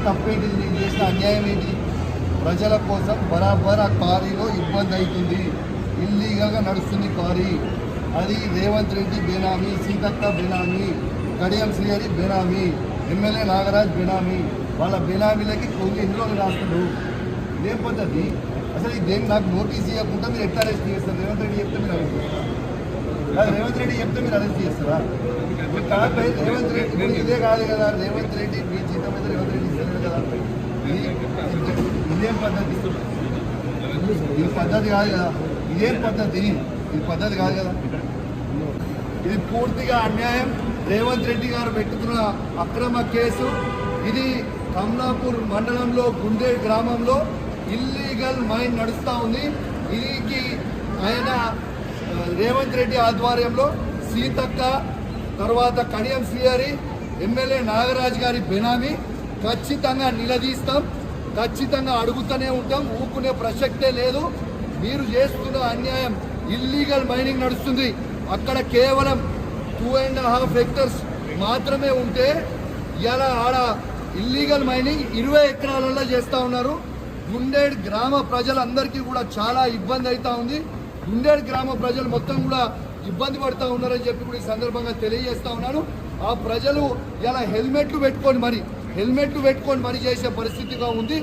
తప్పేంటి, నీకు చేసిన అన్యాయం ఏంటి? ప్రజల కోసం బరాబర్ ఆ క్వారీలో ఇబ్బంది అవుతుంది, ఇల్లీగల్గా నడుస్తుంది క్వారీ. అది రేవంత్ రెడ్డి బేనామీ, సీతక్క బేనామీ, కడియం శ్రీహరి బేనామీ, ఎమ్మెల్యే నాగరాజ్ బేనామీ. వాళ్ళ బేనామీలకి కొన్ని ఇందులో రాస్తాడు. ఇదేం పద్ధతి అసలు? ఇదేం నాకు నోటీస్ ఇవ్వకుండా మీరు ఎట్లా అరెస్ట్ చేస్తారు? రేవంత్ రెడ్డి చెప్తే మీరు అరెస్ట్ చేస్తారా? రేవంత్ రెడ్డి చెప్తే మీరు అరెస్ట్ చేస్తారా? రేవంత్ రెడ్డి ఇదే కాదు కదా, రేవంత్ రెడ్డి మీ జీతం మీద రేవంత్ రెడ్డి ఇస్తలేదు కదా. ఇదేం పద్ధతి? ఇది పద్ధతి కాదు కదా. ఇదేం పద్ధతి? ఇది పద్ధతి కాదు కదా. ఇది పూర్తిగా అన్యాయం. రేవంత్ రెడ్డి గారు పెట్టుకున్న అక్రమ కేసు ఇది. కమలాపూర్ మండలంలో గుండేడ్ గ్రామంలో ఇల్లీగల్ మైన్ నడుస్తూ ఉంది. దీనికి ఆయన రేవంత్ రెడ్డి ఆధ్వర్యంలో సీతక్క, తర్వాత కడియం శ్రీహరి, ఎమ్మెల్యే నాగరాజ్ గారి బెనామీ. ఖచ్చితంగా నిలదీస్తాం, ఖచ్చితంగా అడుగుతూనే ఉంటాం, ఊరుకునే ప్రసక్తే లేదు. మీరు చేస్తున్న అన్యాయం. ఇల్లీగల్ మైనింగ్ నడుస్తుంది అక్కడ, కేవలం 2.5 హెక్టర్స్ మాత్రమే ఉంటే ఇలా ఆడ ఇల్లీగల్ మైనింగ్ 20 ఎకరాలలో చేస్తూ ఉన్నారు. గుండేడ్ గ్రామ ప్రజలందరికీ కూడా చాలా ఇబ్బంది అవుతా ఉంది. గుండేడ్ గ్రామ ప్రజలు మొత్తం కూడా ఇబ్బంది పడుతూ ఉన్నారని చెప్పి కూడా ఈ సందర్భంగా తెలియజేస్తా ఉన్నాను. ఆ ప్రజలు ఇలా హెల్మెట్లు పెట్టుకొని మరి చేసే పరిస్థితిగా ఉంది.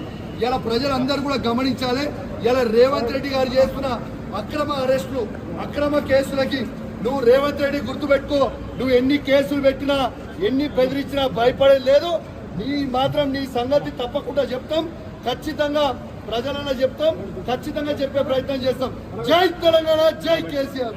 ఇలా ప్రజలందరూ కూడా గమనించాలి. ఇలా రేవంత్ రెడ్డి గారు చేస్తున్న అక్రమ అరెస్టులు, అక్రమ కేసులకి నువ్వు రేవంత్ రెడ్డి గుర్తుపెట్టుకో. నువ్వు ఎన్ని కేసులు పెట్టినా, ఎన్ని బెదిరించినా భయపడేది లేదు. నీ సంగతి తప్పకుండా చెప్తాం, ఖచ్చితంగా ప్రజలలో చెప్తాం, ఖచ్చితంగా చెప్పే ప్రయత్నం చేస్తాం. జై తెలంగాణ, జై కేసీఆర్.